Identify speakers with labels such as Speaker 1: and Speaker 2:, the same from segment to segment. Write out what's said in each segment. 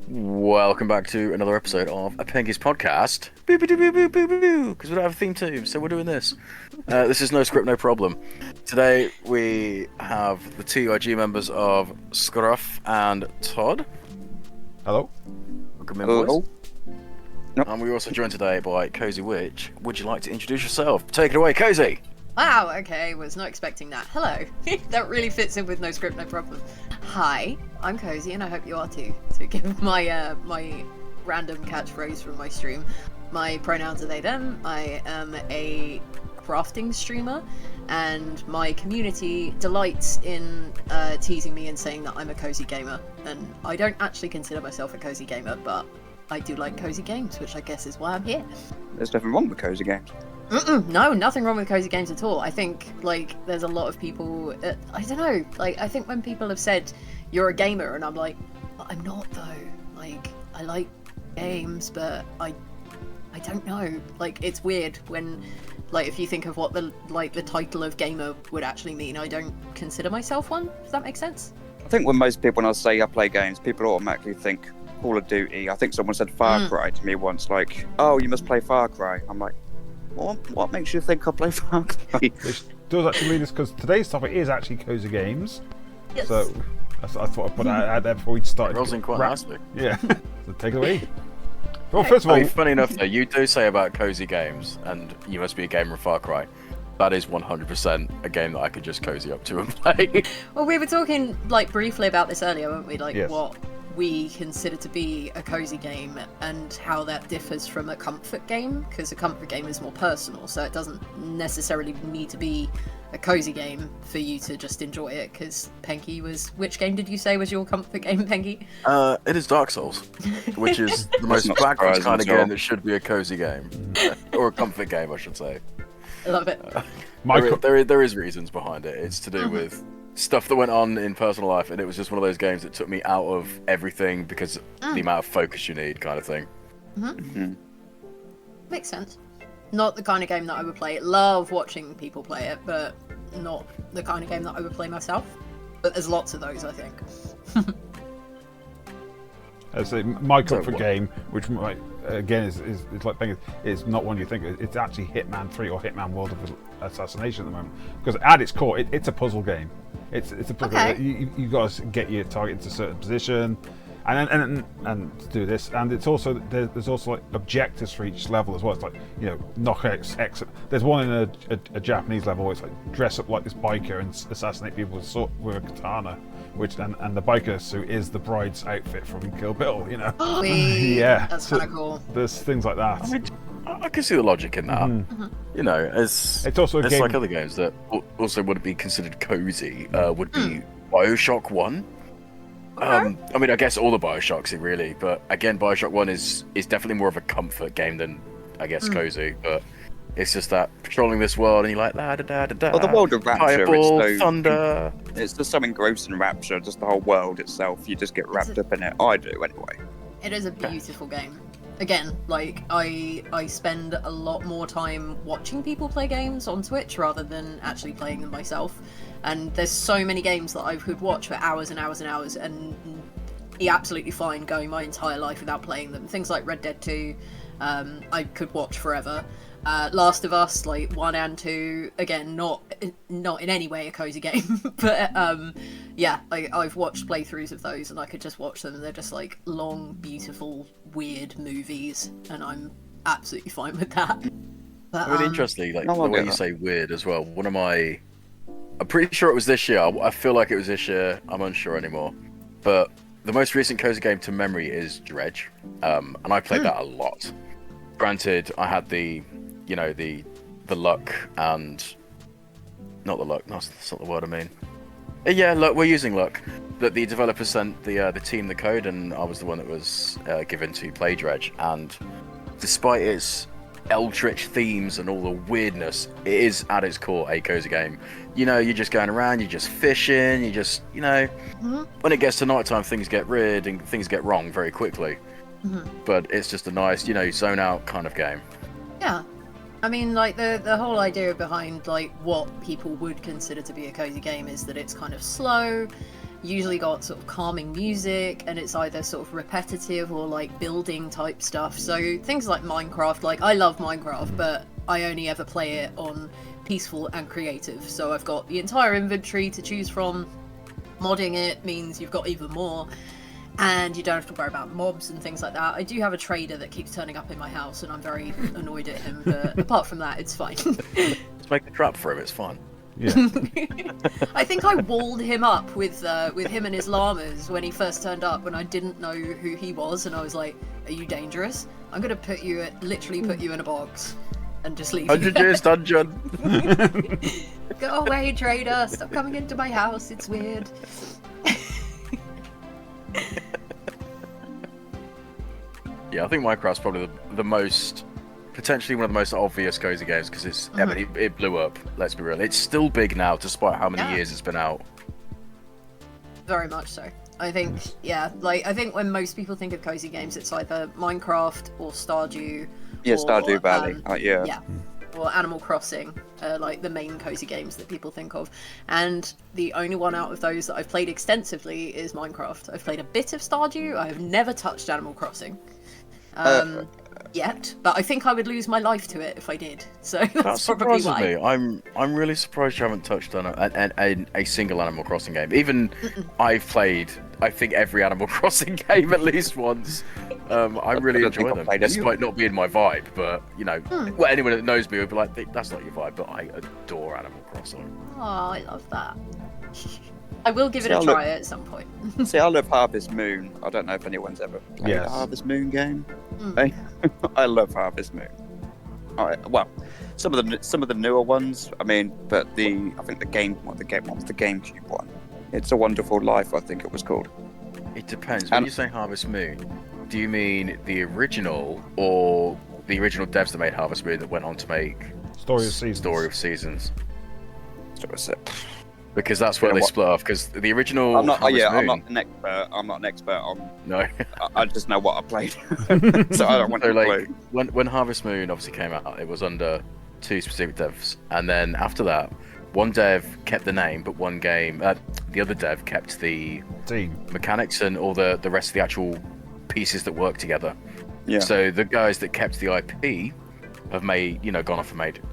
Speaker 1: Welcome back to another episode of a Pengy's podcast. Boo boo boo boo boo boo boo. Because we don't have a theme tune, so we're doing this. This is no script, no problem. Today we have the two IG members of Scruff and Todd.
Speaker 2: Hello.
Speaker 1: Welcome in,
Speaker 3: Hello.
Speaker 1: boys. And we're also joined today by Cosy Witch. Would you like to introduce yourself? Take it away, Cosy.
Speaker 4: Wow, okay, was not expecting that. Hello. That really fits in with no script, no problem. Hi, I'm Cosy, and I hope you are too. To give my my random catchphrase from my stream. My pronouns are they, them. I am a crafting streamer, and my community delights in teasing me and saying that I'm a cozy gamer. And I don't actually consider myself a cozy gamer, but I do like cozy games, which I guess is why I'm here.
Speaker 3: There's nothing wrong with cozy games.
Speaker 4: No, nothing wrong with cozy games at all. I think, like, there's a lot of people, I don't know, like, I think when people have said, you're a gamer, and I'm like, but I'm not, though. Like, I like games, but I don't know. Like, it's weird when, like, if you think of what the title of gamer would actually mean, I don't consider myself one. Does that make sense?
Speaker 3: I think when most people, when I say I play games, people automatically think Call of Duty. I think someone said Far Cry to me once, like, oh, you must play Far Cry. I'm like, what makes you think I play Far Cry?
Speaker 2: Which does actually lead us, because today's topic is actually cozy games.
Speaker 4: Yes.
Speaker 2: So I thought I'd put that out there before we started.
Speaker 1: Rolls in quite nicely.
Speaker 2: Yeah. So take it away. Well, first of all,
Speaker 1: Funny enough though, you do say about cozy games, and you must be a gamer of Far Cry. That is 100% a game that I could just cozy up to and play.
Speaker 4: Well, we were talking, like, briefly about this earlier, weren't we? Like,
Speaker 2: Yes.
Speaker 4: what we consider to be a cozy game and how that differs from a comfort game, because a comfort game is more personal, so it doesn't necessarily need to be a cozy game for you to just enjoy it. Because Pengy was, which game did you say was your comfort game, Pengy?
Speaker 1: It is Dark Souls, which is the most
Speaker 3: not
Speaker 1: backwards
Speaker 3: surprising
Speaker 1: kind of
Speaker 3: at all.
Speaker 1: game that should be a cozy game. Or a comfort game, I should say.
Speaker 4: I love it.
Speaker 1: There is reasons behind it. It's to do with stuff that went on in personal life, and it was just one of those games that took me out of everything because the amount of focus you need, kind of thing.
Speaker 4: Makes sense. Not the kind of game that I would play. Love watching people play it, but not the kind of game that I would play myself. But there's lots of those, I think.
Speaker 2: as my comfort
Speaker 1: what?
Speaker 2: game, which again is like Penguin, is not one you think. It's actually Hitman 3 or Hitman World of Assassination at the moment. Because at its core, it's a puzzle game. It's a puzzle.
Speaker 4: Okay.
Speaker 2: You got to get your target into a certain position, and to do this. And it's also there's also like objectives for each level as well. It's like, knock out X. There's one in a Japanese level where it's like dress up like this biker and assassinate people with a katana, which and the biker suit is the bride's outfit from Kill Bill. Yeah,
Speaker 4: That's kind of cool.
Speaker 2: There's things like that.
Speaker 1: I mean, I can see the logic in that.
Speaker 2: It's also a game
Speaker 1: like other games that also wouldn't be considered cozy. Would be BioShock 1. I mean, I guess all the BioShocks, really, but again, BioShock 1 is definitely more of a comfort game than, I guess, cozy. But it's just that patrolling this world, and you're like, da da da da da.
Speaker 3: Well, the world of Rapture,
Speaker 1: Fireball,
Speaker 3: it's
Speaker 1: thunder.
Speaker 3: It's just something gross in Rapture, just the whole world itself. You just get wrapped up in it. I do, anyway.
Speaker 4: It is a beautiful game. Again, like, I spend a lot more time watching people play games on Twitch rather than actually playing them myself. And there's so many games that I could watch for hours and hours and hours and be absolutely fine going my entire life without playing them. Things like Red Dead 2, I could watch forever. Last of Us, like 1 and 2, again, not in any way a cozy game, but yeah, I've watched playthroughs of those and I could just watch them, and they're just like long, beautiful, weird movies, and I'm absolutely fine with that. But,
Speaker 1: I mean, interestingly, like
Speaker 3: No,
Speaker 1: the
Speaker 3: I'll
Speaker 1: way
Speaker 3: get
Speaker 1: you
Speaker 3: that.
Speaker 1: say weird as well. I'm pretty sure it was this year. I feel like it was this year. I'm unsure anymore. But the most recent cozy game to memory is Dredge, and I played that a lot. Granted, I had the luck and not the luck. No, that's not the word I mean. Yeah, look, we're using luck. That the developers sent the team the code, and I was the one that was given to play Dredge. And despite its eldritch themes and all the weirdness, it is at its core a cozy game. You're just going around, you're just fishing, when it gets to nighttime, things get weird and things get wrong very quickly. But it's just a nice, zone out kind of game.
Speaker 4: yeah. I mean, like, the whole idea behind, like, what people would consider to be a cozy game is that it's kind of slow, usually got sort of calming music, and it's either sort of repetitive or like building type stuff. So things like Minecraft, like I love Minecraft, but I only ever play it on peaceful and creative. So I've got the entire inventory to choose from. Modding it means you've got even more, and you don't have to worry about mobs and things like that. I do have a trader that keeps turning up in my house, and I'm very annoyed at him, but apart from that, it's fine.
Speaker 1: Let's make a trap for him. It's fun.
Speaker 2: Yeah.
Speaker 4: I think I walled him up with him and his llamas when he first turned up, when I didn't know who he was, and I was like, "Are you dangerous? I'm gonna literally put you in a box and just leave you
Speaker 1: 100 years dungeon.
Speaker 4: Go away, trader! Stop coming into my house. It's weird."
Speaker 1: Yeah, I think Minecraft's probably the most, potentially one of the most obvious cozy games, because it's, I mean, it blew up, let's be real. It's still big now, despite how many years it's been out.
Speaker 4: Very much so. I think, yeah, like, I think when most people think of cozy games, it's either Minecraft or Stardew.
Speaker 3: Yeah,
Speaker 4: or,
Speaker 3: Stardew Valley. Yeah.
Speaker 4: Yeah. Or Animal Crossing, like the main cozy games that people think of. And the only one out of those that I've played extensively is Minecraft. I've played a bit of Stardew. I have never touched Animal Crossing. Yet, but I think I would lose my life to it if I did. So that's probably
Speaker 1: surprises
Speaker 4: why.
Speaker 1: me. I'm really surprised you haven't touched on a single Animal Crossing game. Even I've played, I think, every Animal Crossing game at least once. I really enjoy them, despite not being my vibe. But you know, well, anyone that knows me would be like, "That's not your vibe." But I adore Animal Crossing.
Speaker 4: Oh, I love that. I will give it a try at some point.
Speaker 3: See, I love Harvest Moon. I don't know if anyone's ever played a Harvest Moon game. I love Harvest Moon. Well, some of the newer ones. I mean, but I think the GameCube one. It's a Wonderful Life, I think it was called.
Speaker 1: It depends. When you say Harvest Moon, do you mean the original or the original devs that made Harvest Moon that went on to make
Speaker 2: Story of Seasons?
Speaker 1: Story of Seasons.
Speaker 3: So it's it.
Speaker 1: Because that's where they split off. Because the original
Speaker 3: I'm not
Speaker 1: Harvest
Speaker 3: an expert. I'm not an expert on.
Speaker 1: No.
Speaker 3: I just know what I played. So I don't want to play.
Speaker 1: When Harvest Moon obviously came out, it was under two specific devs, and then after that, one dev kept the name, but the other dev kept the
Speaker 2: team
Speaker 1: mechanics and all the rest of the actual pieces that work together.
Speaker 3: Yeah.
Speaker 1: So the guys that kept the IP have gone off and made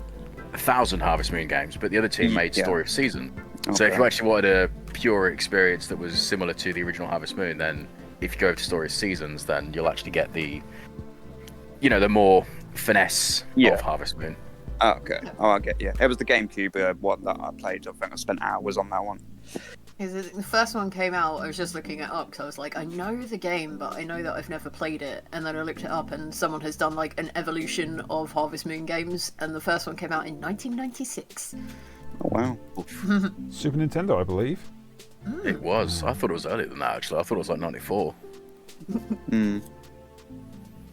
Speaker 1: 1,000 Harvest Moon games, but the other team made Story of Season. Okay. So if you actually wanted a pure experience that was similar to the original Harvest Moon, then if you go to Story of Seasons, then you'll actually get the more finesse of Harvest Moon.
Speaker 3: Oh, okay. Oh, I get It was the GameCube one that I played. I think I spent hours on that one.
Speaker 4: The first one came out, I was just looking it up because I was like, I know the game, but I know that I've never played it. And then I looked it up, and someone has done like an evolution of Harvest Moon games, and the first one came out in 1996.
Speaker 3: Oh, wow.
Speaker 2: Super Nintendo, I believe.
Speaker 1: It was. I thought it was earlier than that, actually. I thought it was like 94.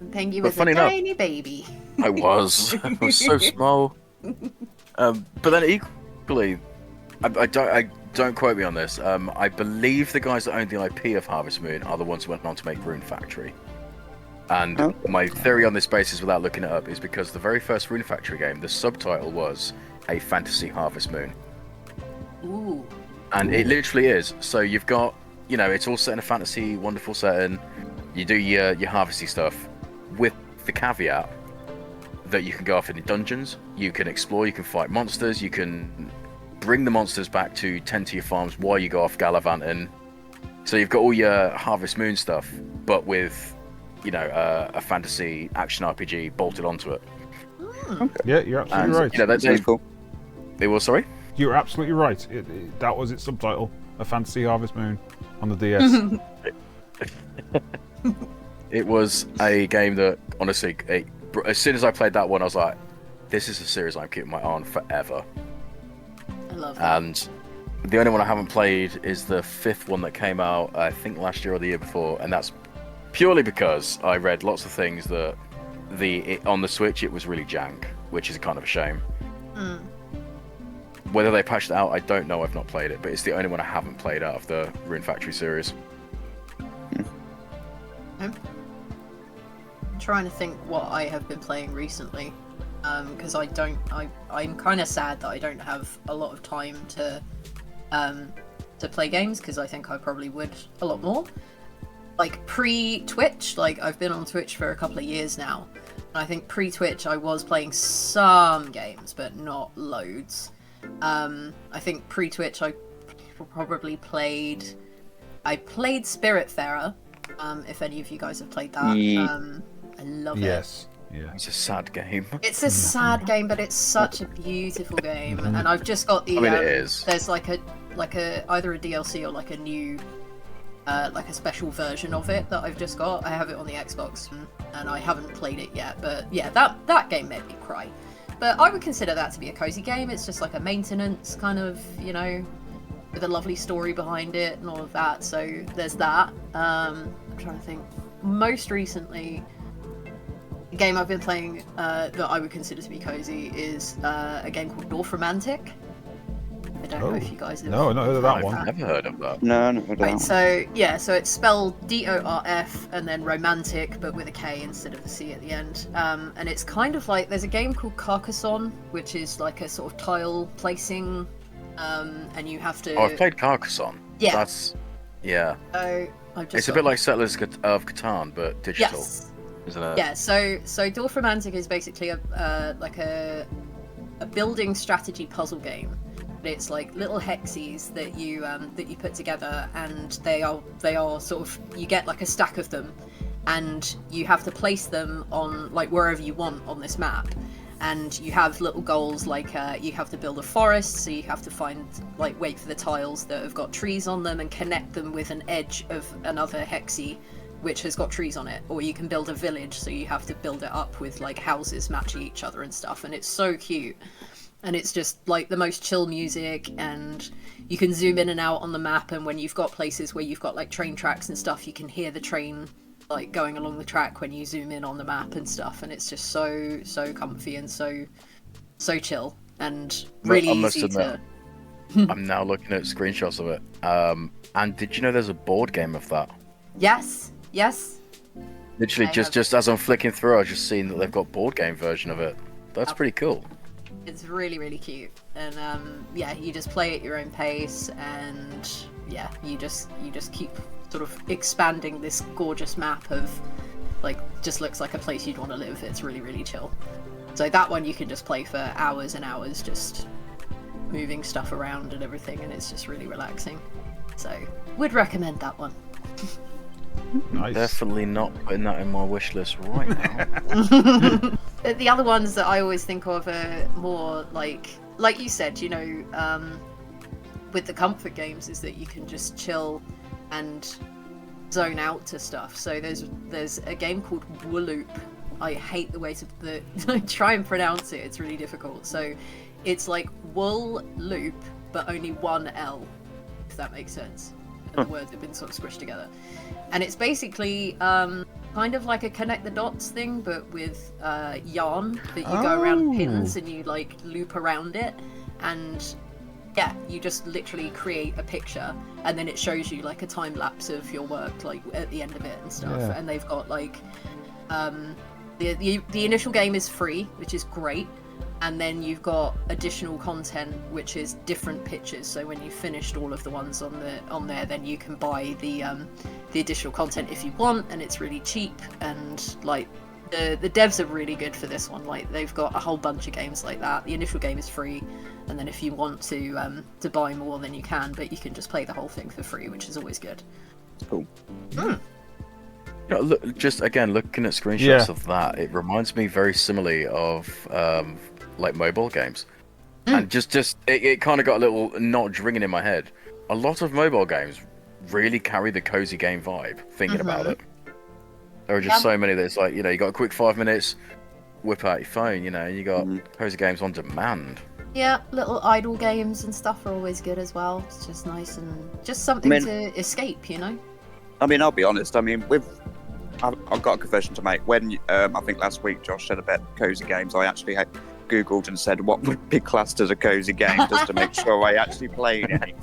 Speaker 4: Pengy was a tiny baby.
Speaker 1: I was. I was so small. But then equally, I don't quote me on this. I believe the guys that own the IP of Harvest Moon are the ones who went on to make Rune Factory. And my theory on this basis, without looking it up, is because the very first Rune Factory game, the subtitle was A Fantasy Harvest Moon.
Speaker 4: Ooh.
Speaker 1: And it literally is. So you've got, it's all set in a fantasy, wonderful setting. You do your harvesty stuff with the caveat that you can go off in the dungeons, you can explore, you can fight monsters, you can bring the monsters back to tend to your farms while you go off gallivanting. So you've got all your Harvest Moon stuff, but with, a fantasy action RPG bolted onto it.
Speaker 2: Okay. Yeah, you're absolutely right.
Speaker 3: That's cool.
Speaker 1: They were, sorry?
Speaker 2: You're absolutely right. That was its subtitle, A Fantasy Harvest Moon on the DS.
Speaker 1: It was a game that, honestly, as soon as I played that one, I was like, this is a series I'm keeping my eye on forever.
Speaker 4: I love that.
Speaker 1: And the only one I haven't played is the 5th one that came out, I think last year or the year before, and that's purely because I read lots of things that on the Switch it was really jank, which is kind of a shame. Whether they patched it out, I don't know. I've not played it, but it's the only one I haven't played out of the Rune Factory series.
Speaker 4: I'm trying to think what I have been playing recently, because I'm kind of sad that I don't have a lot of time to to play games, because I think I probably would a lot more. Like pre-Twitch, like I've been on Twitch for a couple of years now. I think pre-Twitch I was playing some games, but not loads. I think pre-Twitch I probably played Spiritfarer. If any of you guys have played that, I love it.
Speaker 2: Yes. Yeah.
Speaker 1: It's a sad game.
Speaker 4: It's a sad game, but it's such a beautiful game. And I've just got the.
Speaker 1: I mean, it is.
Speaker 4: There's like a either a DLC or like a new, like a special version of it that I've just got. I have it on the Xbox, and I haven't played it yet. But yeah, that game made me cry. But I would consider that to be a cozy game. It's just like a maintenance kind of, you know, with a lovely story behind it and all of that. So there's that. I'm trying to think. Most recently, the game I've been playing that I would consider to be cozy is a game called Dorf Romantic. I don't know if you guys have...
Speaker 2: No, not heard of that one.
Speaker 1: I've never heard of that.
Speaker 3: No, not heard of that
Speaker 4: Right,
Speaker 3: one.
Speaker 4: so yeah, so it's spelled DORF and then romantic, but with a K instead of a C at the end. And it's kind of like, there's a game called Carcassonne, which is like a sort of tile placing, and you have to...
Speaker 1: Oh, I've played Carcassonne.
Speaker 4: Yeah.
Speaker 1: That's... Yeah.
Speaker 4: So I've just
Speaker 1: It's a bit like Settlers of Catan, but digital.
Speaker 4: Yes.
Speaker 1: Isn't it?
Speaker 4: Yeah, so Dorf Romantic is basically a building strategy puzzle game. It's like little hexes that you put together, and they are sort of, you get like a stack of them, and you have to place them on like wherever you want on this map. And you have little goals like you have to build a forest, so you have to wait for the tiles that have got trees on them and connect them with an edge of another hexie which has got trees on it. Or you can build a village, so you have to build it up with like houses matching each other and stuff, and it's so cute. And it's just like the most chill music, and you can zoom in and out on the map, and when you've got places where you've got like train tracks and stuff, you can hear the train like going along the track when you zoom in on the map and stuff, and it's just so comfy and so chill and really
Speaker 1: I must
Speaker 4: easy
Speaker 1: admit, I'm now looking at screenshots of it. And did you know there's a board game of that?
Speaker 4: Yes.
Speaker 1: Literally,
Speaker 4: I
Speaker 1: just as I'm flicking through, I've just seen that they've got board game version of it. That's pretty cool.
Speaker 4: It's really cute, and yeah, you just play at your own pace, and yeah, you just keep sort of expanding this gorgeous map of like, just looks like a place you'd want to live. It's really chill. So that one you can just play for hours and hours, just moving stuff around and everything, and it's just really relaxing. So would recommend that one.
Speaker 2: Nice.
Speaker 1: Definitely not putting that in my wish list right now.
Speaker 4: The other ones that I always think of are more like you said, you know, with the comfort games, is that you can just chill and zone out to stuff. So there's a game called Wooloop. I hate the way I try and pronounce it. It's really difficult. So it's like wool loop, but only one L, if that makes sense. And the words have been sort of squished together. And it's basically kind of like a connect the dots thing, but with yarn that you go around pins and you like loop around it, and yeah, you just literally create a picture, and then it shows you like a time lapse of your work like at the end of it and stuff.
Speaker 2: Yeah.
Speaker 4: And they've got like the initial game is free, which is great. And then you've got additional content, which is different pictures. So when you've finished all of the ones on there, then you can buy the additional content if you want, and it's really cheap. And like the devs are really good for this one. Like they've got a whole bunch of games like that. The initial game is free, and then if you want to buy more, then you can. But you can just play the whole thing for free, which is always good.
Speaker 3: Cool.
Speaker 1: You know, look, just again looking at screenshots of that, it reminds me very similarly of like mobile games, and just it kind of got a little notch ringing in my head. A lot of mobile games really carry the cozy game vibe. Thinking about it, there are just so many that it's like, you know, you got a quick 5 minutes, whip out your phone, you know, and you got cozy games on demand.
Speaker 4: Yeah, little idle games and stuff are always good as well. It's just nice and just something to escape, you know.
Speaker 3: I mean, I'll be honest. I mean, I've got a confession to make. When I think last week Josh said about cozy games, I actually Googled and said what would be classed as a cozy game, just to make sure I actually played any.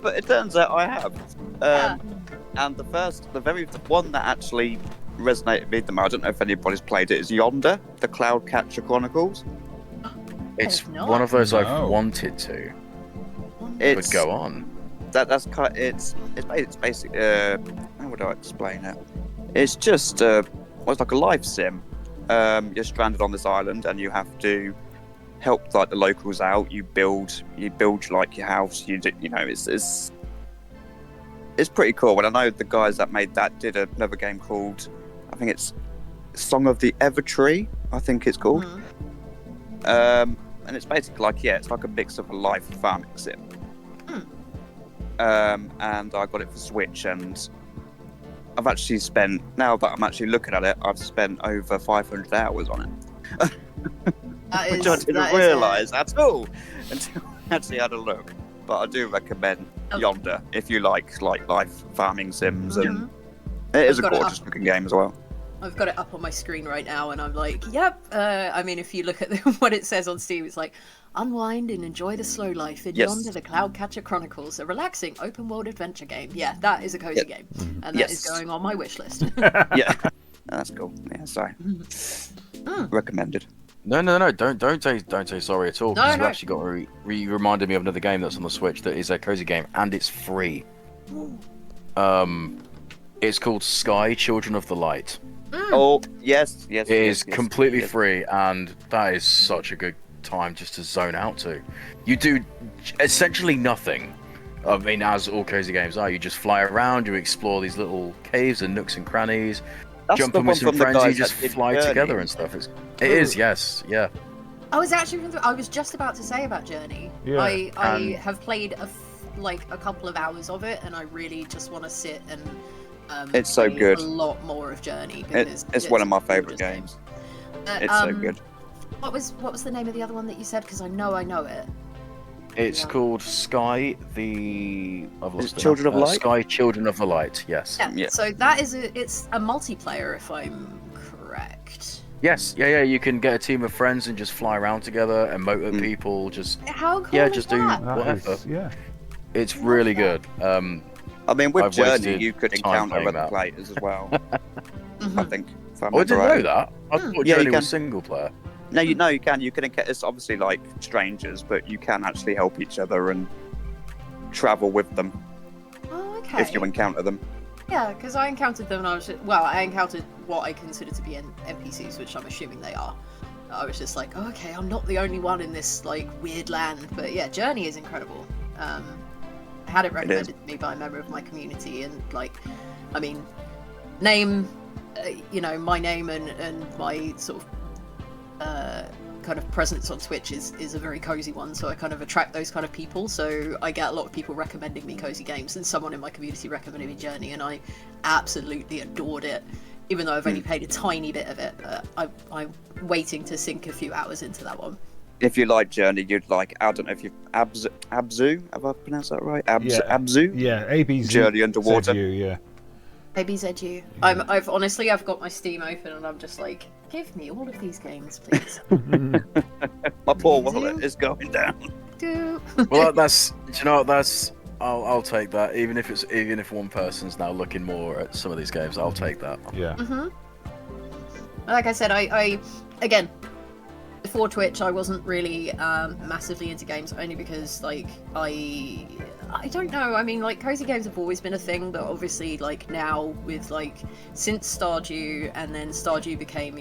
Speaker 3: But it turns out I have. And the very one that actually resonated with them, I don't know if anybody's played it, is Yonder, the Cloudcatcher Chronicles.
Speaker 1: It's one of those I've wanted to.
Speaker 3: It's
Speaker 1: But go on.
Speaker 3: that's kind. It's basically. How would I explain it? It's just well, it's like a life sim. You're stranded on this island, and you have to help like the locals out. You build like your house. You know, it's pretty cool. And I know the guys that made that did another game called, I think it's Song of the Evertree, I think it's called. And it's basically like, it's like a mix of a live farming sim. And I got it for Switch, and I've actually spent, now that I'm actually looking at it, I've spent over 500 hours on it. Which I didn't realise at all until I actually had a look. But I do recommend Yonder if you like live farming sims, and it is a gorgeous looking game as well.
Speaker 4: I've got it up on my screen right now, and I'm like, yep. I mean, if you look at what it says on Steam, it's like, unwind and enjoy the slow life in Yonder the Cloudcatcher Chronicles, a relaxing open-world adventure game. Yeah, that is a cozy game, and that is going on my wish list.
Speaker 3: Yeah, that's cool. Yeah, sorry. Recommended.
Speaker 1: No, don't say sorry at all. Because you actually got reminded me of another game that's on the Switch that is a cozy game, and it's free. It's called Sky, Children of the Light.
Speaker 3: Oh, yes.
Speaker 1: It is completely free, and that is such a good time just to zone out to. You do essentially nothing. I mean, as all cozy games are, you just fly around, you explore these little caves and nooks and crannies, jump in with some friends, you just fly together and stuff. It is, yes, yeah.
Speaker 4: I was just about to say about Journey.
Speaker 2: Yeah.
Speaker 4: I have played a couple of hours of it, and I really just want to sit and
Speaker 3: it's so good.
Speaker 4: A lot more of Journey.
Speaker 3: It's one of my favourite games. It's so good.
Speaker 4: What was the name of the other one that you said? Because I know it.
Speaker 1: It's called Sky, I've lost it.
Speaker 3: Children of Light?
Speaker 1: Sky, Children of the Light, yes.
Speaker 4: Yeah. So that is it's a multiplayer, if I'm correct.
Speaker 1: Yes, yeah, you can get a team of friends and just fly around together, emote at people,
Speaker 4: How cool is
Speaker 1: just
Speaker 4: that?
Speaker 1: do whatever.
Speaker 2: Yeah.
Speaker 1: It's really good.
Speaker 3: I mean, with
Speaker 1: I've
Speaker 3: Journey,
Speaker 1: wasted
Speaker 3: you could
Speaker 1: time
Speaker 3: encounter
Speaker 1: playing
Speaker 3: other
Speaker 1: that.
Speaker 3: players as well. I think. If I
Speaker 1: I didn't
Speaker 3: remember
Speaker 1: know that. I thought
Speaker 3: Yeah, you
Speaker 1: Journey was
Speaker 3: can.
Speaker 1: single player.
Speaker 3: No, you know you can. You can. It's obviously like strangers, but you can actually help each other and travel with them
Speaker 4: Oh, okay.
Speaker 3: if you encounter them.
Speaker 4: Yeah, because I encountered them, and I encountered what I consider to be NPCs, which I'm assuming they are. I was just like, oh, okay, I'm not the only one in this like weird land. But yeah, Journey is incredible. I had it recommended to me by a member of my community, and I mean, my name and my sort of kind of presence on Twitch is a very cozy one, so I kind of attract those kind of people. So I get a lot of people recommending me cozy games, and someone in my community recommended me Journey, and I absolutely adored it. Even though I've only played a tiny bit of it, I'm waiting to sink a few hours into that one.
Speaker 3: If you like Journey, you'd like, I don't know if you've Abzu, have I pronounced that right? Abzu?
Speaker 2: Yeah, ABZ.
Speaker 3: Journey Underwater.
Speaker 2: Yeah.
Speaker 4: ABZU. I've got my Steam open, and I'm just like, give me all of these games, please.
Speaker 3: My poor wallet is going down.
Speaker 1: Well, I'll take that. Even if one person's now looking more at some of these games, I'll take that.
Speaker 2: Yeah.
Speaker 4: Like I said, I again, before Twitch, I wasn't really massively into games, only because I don't know. I mean, cozy games have always been a thing, but obviously, now with since Stardew, and then Stardew became,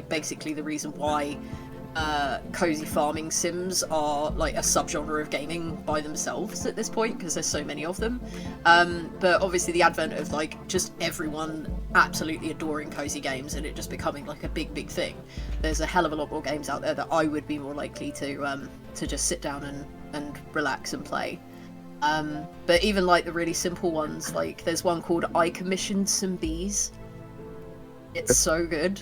Speaker 4: basically the reason why cozy farming sims are a subgenre of gaming by themselves at this point, because there's so many of them. But obviously the advent of just everyone absolutely adoring cozy games, and it just becoming a big thing. There's a hell of a lot more games out there that I would be more likely to just sit down and relax and play. But even the really simple ones, there's one called I Commissioned Some Bees. It's so good.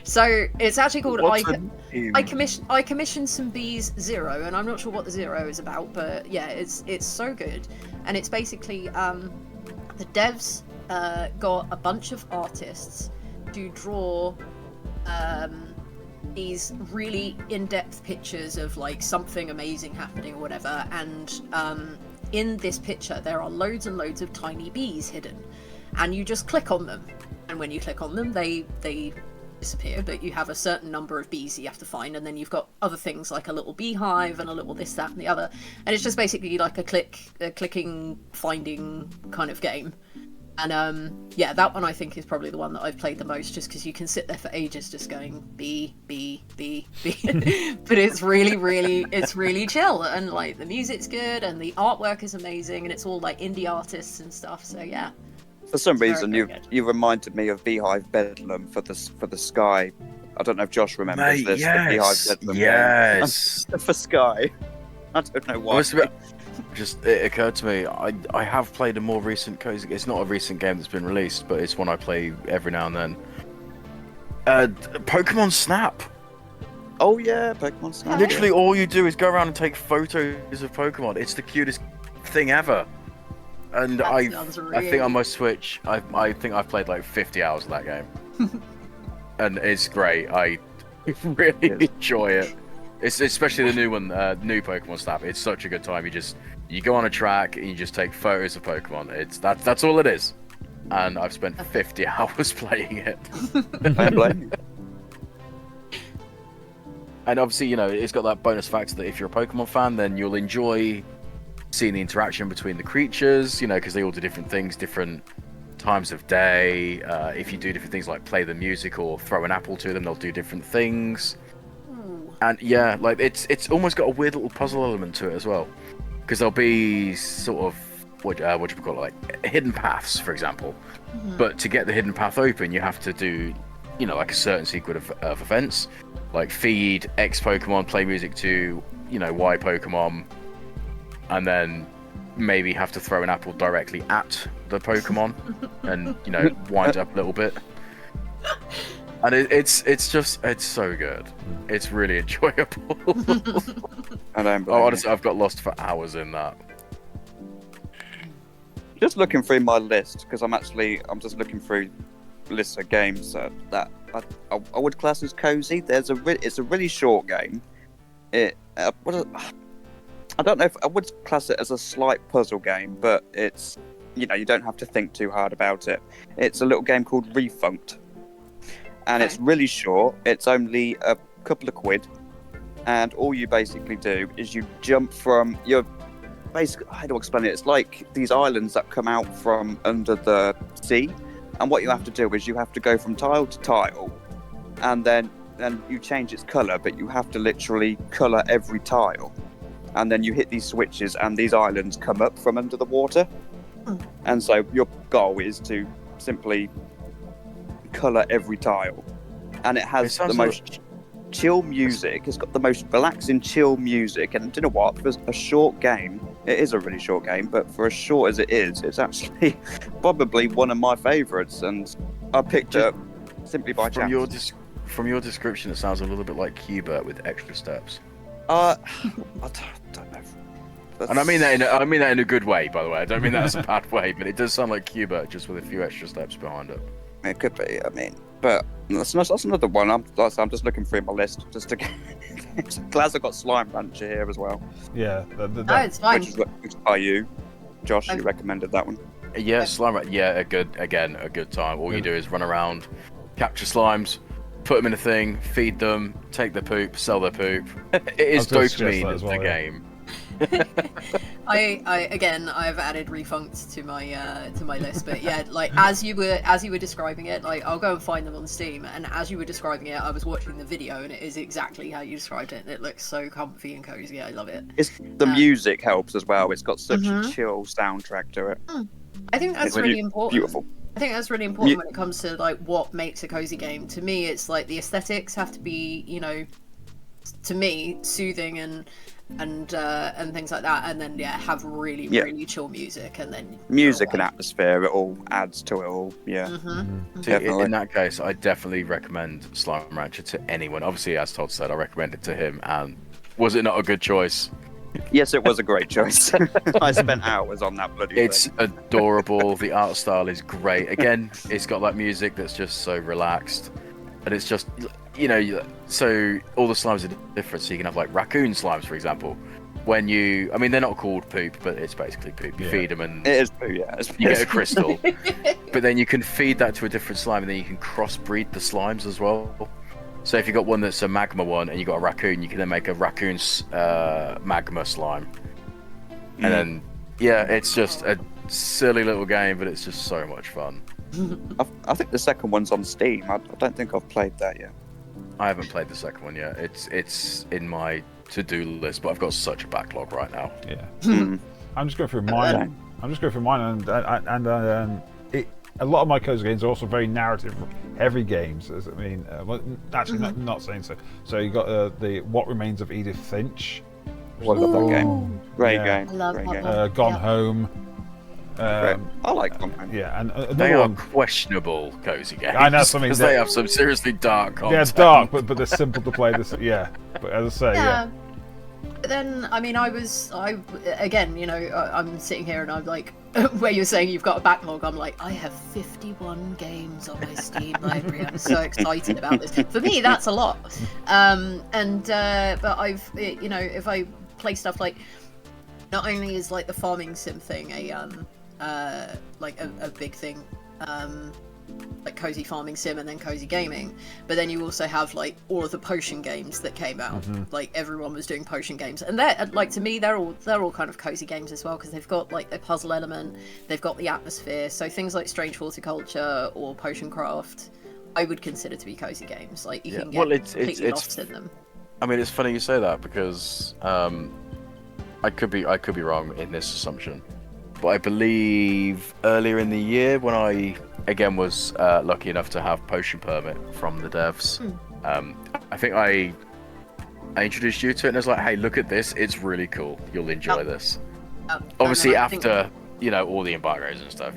Speaker 4: So it's actually called I Commissioned Some Bees 0, and I'm not sure what the 0 is about, but yeah, it's so good. And it's basically the devs got a bunch of artists to draw these really in-depth pictures of something amazing happening or whatever, and in this picture there are loads and loads of tiny bees hidden, and you just click on them. And when you click on them, they disappear, but you have a certain number of bees you have to find, and then you've got other things like a little beehive and a little this, that, and the other, and it's just basically like a clicking, finding kind of game. And yeah, that one I think is probably the one that I've played the most, just because you can sit there for ages just going bee, bee, bee, bee. But it's really chill, and like the music's good and the artwork is amazing, and it's all like indie artists and stuff. So yeah.
Speaker 3: For some reason, you reminded me of Beehive Bedlam for the Sky. I don't know if Josh remembers this.
Speaker 1: Yes,
Speaker 3: the Beehive Bedlam
Speaker 1: yes.
Speaker 3: game. For Sky. I don't know why.
Speaker 1: It occurred to me, I have played a more recent Cozy. It's not a recent game that's been released, but it's one I play every now and then. Pokemon Snap.
Speaker 3: Oh yeah, Pokemon Snap.
Speaker 1: Literally, all you do is go around and take photos of Pokemon. It's the cutest thing ever. And I think on my Switch, I think I've played like 50 hours of that game, and it's great. I really enjoy it. It's especially the new one, new Pokemon Snap. It's such a good time. You go on a track and you just take photos of Pokemon. That's all it is. And I've spent 50 hours playing it. And obviously, it's got that bonus factor that if you're a Pokemon fan, then you'll enjoy seeing the interaction between the creatures, because they all do different things, different times of day. If you do different things like play the music or throw an apple to them, they'll do different things. And yeah, like it's almost got a weird little puzzle element to it as well, because there'll be sort of what do you call it, like hidden paths, for example. But to get the hidden path open, you have to do, like a certain sequence of events, like feed X Pokemon, play music to, Y Pokemon, and then maybe have to throw an apple directly at the Pokemon, and wind up a little bit. And it's so good. It's really enjoyable.
Speaker 3: I don't blame
Speaker 1: honestly, I've got lost for hours in that.
Speaker 3: Just looking through my list, because I'm just looking through lists of games that I would class as cozy. It's a really short game. I don't know if I would class it as a slight puzzle game, but it's you don't have to think too hard about it. It's a little game called Refunct. And it's really short. It's only a couple of quid, and all you basically do is you jump from your basically, how do I explain it? It's like these islands that come out from under the sea, and what you have to do is you have to go from tile to tile, and then you change its color, but you have to literally color every tile, and then you hit these switches, and these islands come up from under the water, and so your goal is to simply colour every tile, and it has the most chill music. It's got the most relaxing, chill music, and do you know what? For a short game, it is a really short game, but for as short as it is, it's actually probably one of my favourites, and I picked it up simply by chance.
Speaker 1: From your description, it sounds a little bit like Qbert with extra steps.
Speaker 3: I don't know.
Speaker 1: And I mean that in a good way, by the way. I don't mean that as a bad way, but it does sound like Qbert, just with a few extra steps behind it.
Speaker 3: It could be, but that's another one. I'm just looking through my list just to get. Glad I got Slime Rancher here as well.
Speaker 2: Yeah,
Speaker 4: it's fine.
Speaker 3: Which by you, Josh, you recommended that one.
Speaker 1: Yeah, Slime Rancher. Yeah, a good time. All you do is run around, capture slimes, put them in a thing, feed them, take their poop, sell their poop. It is dopamine as the game.
Speaker 4: I've added Refunct to my list, but yeah, like as you were describing it, like I'll go and find them on Steam, and as you were describing it, I was watching the video, and it is exactly how you described it, and it looks so comfy and cozy. I love it.
Speaker 3: The music helps as well. It's got such a chill soundtrack to it.
Speaker 4: I think that's really important.
Speaker 3: Beautiful.
Speaker 4: I think that's really important when it comes to like what makes a cozy game. To me, it's like the aesthetics have to be, to me, soothing and things like that, and then have really chill music, and then
Speaker 3: music and atmosphere, it all adds to it all.
Speaker 1: In that case, I definitely recommend Slime Rancher to anyone. Obviously, as Todd said, I recommend it to him, and was it not a good choice?
Speaker 3: Yes, it was a great choice. I spent hours on that bloody thing.
Speaker 1: Adorable. The art style is great. Again, it's got that music that's just so relaxed, and it's just so all the slimes are different. So you can have like raccoon slimes, for example, when you, I mean, they're not called poop, but it's basically poop. You feed them and
Speaker 3: It is poo, yeah.
Speaker 1: you get a crystal. But then you can feed that to a different slime, and then you can crossbreed the slimes as well. So if you got one that's a magma one, and you got a raccoon, you can then make a raccoon's magma slime. And then, yeah, it's just a silly little game, but it's just so much fun.
Speaker 3: I think the second one's on Steam. I don't think I've played that yet.
Speaker 1: I haven't played the second one yet. It's in my to-do list, but I've got such a backlog right now.
Speaker 2: Yeah. I'm just going through mine. And a lot of my cozy games are also very narrative-heavy games. I mean, well, actually, not saying so. So you got the What Remains of Edith Finch.
Speaker 3: I love that game. Great game.
Speaker 4: I love
Speaker 3: Great
Speaker 4: that
Speaker 3: game.
Speaker 4: one.
Speaker 2: Gone Home.
Speaker 3: Great. I like Gone Home.
Speaker 2: Yeah, and
Speaker 1: They
Speaker 2: another
Speaker 1: are
Speaker 2: one.
Speaker 1: questionable cozy games.
Speaker 2: I know, something
Speaker 1: because they have some seriously dark content.
Speaker 2: Yeah, it's dark, but they're simple to play. This, yeah. But as I say, yeah.
Speaker 4: But then, I mean, I'm sitting here and I'm like, where you're saying you've got a backlog, I'm like, I have 51 games on my Steam library. I'm so excited about this. For me, that's a lot. But I've, if I play stuff like, not only is like the farming sim thing a big thing, like cozy farming sim and then cozy gaming, but then you also have like all of the potion games that came out. Like everyone was doing potion games, and they're like, to me, they're all kind of cozy games as well, because they've got like the puzzle element, they've got the atmosphere. So things like Strange Horticulture or Potion Craft, I would consider to be cozy games. Like you can get completely lost in them.
Speaker 1: I mean, it's funny you say that, because I could be wrong in this assumption, but I believe earlier in the year, when I again was lucky enough to have potion permit from the devs, I think I introduced you to it, and I was like, hey, look at this, it's really cool, you'll enjoy this. Obviously after all the embargoes and stuff,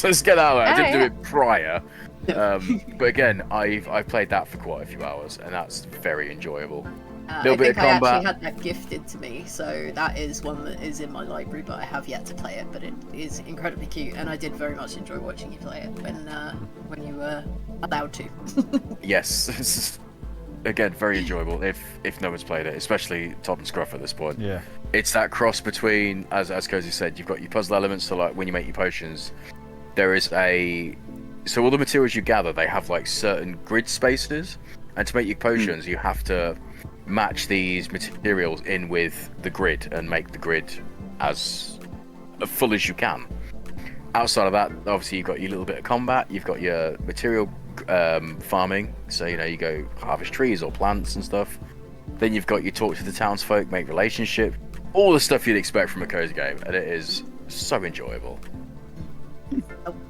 Speaker 1: let's get out of there. I didn't do it prior, but again, I've played that for quite a few hours, and that's very enjoyable.
Speaker 4: I think I actually had that gifted to me, so that is one that is in my library, but I have yet to play it. But it is incredibly cute, and I did very much enjoy watching you play it when you were allowed to.
Speaker 1: Yes, again, very enjoyable. If no one's played it, especially Todd and Scruff at this point.
Speaker 2: Yeah,
Speaker 1: it's that cross between, as Cosy said, you've got your puzzle elements. So like when you make your potions, there is so all the materials you gather, they have like certain grid spaces, and to make your potions, you have to match these materials in with the grid and make the grid as full as you can. Outside of that, obviously you've got your little bit of combat, you've got your material farming, so you go harvest trees or plants and stuff. Then you've got your talk to the townsfolk, make relationship, all the stuff you'd expect from a cozy game, and it is so enjoyable.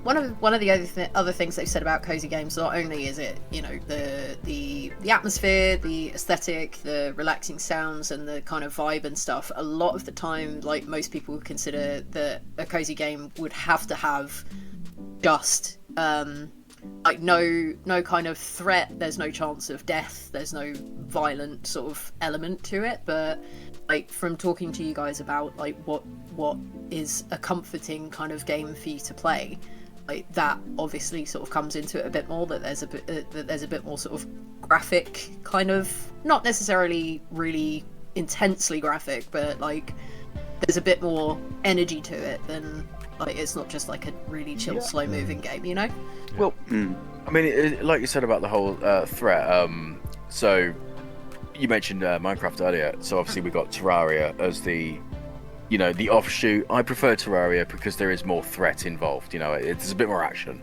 Speaker 4: One of the other things they've said about cozy games, not only is it the atmosphere, the aesthetic, the relaxing sounds, and the kind of vibe and stuff. A lot of the time, like most people would consider that a cozy game would have to have just like no kind of threat. There's no chance of death. There's no violent sort of element to it. But like from talking to you guys about like what is a comforting kind of game for you to play, like that obviously sort of comes into it a bit more, that there's a bit more sort of graphic, kind of not necessarily really intensely graphic, but like there's a bit more energy to it than like it's not just like a really chill slow moving game,
Speaker 1: Well, I mean, like you said about the whole threat, so you mentioned Minecraft earlier, so obviously we got Terraria as the offshoot. I prefer Terraria because there is more threat involved, it's a bit more action.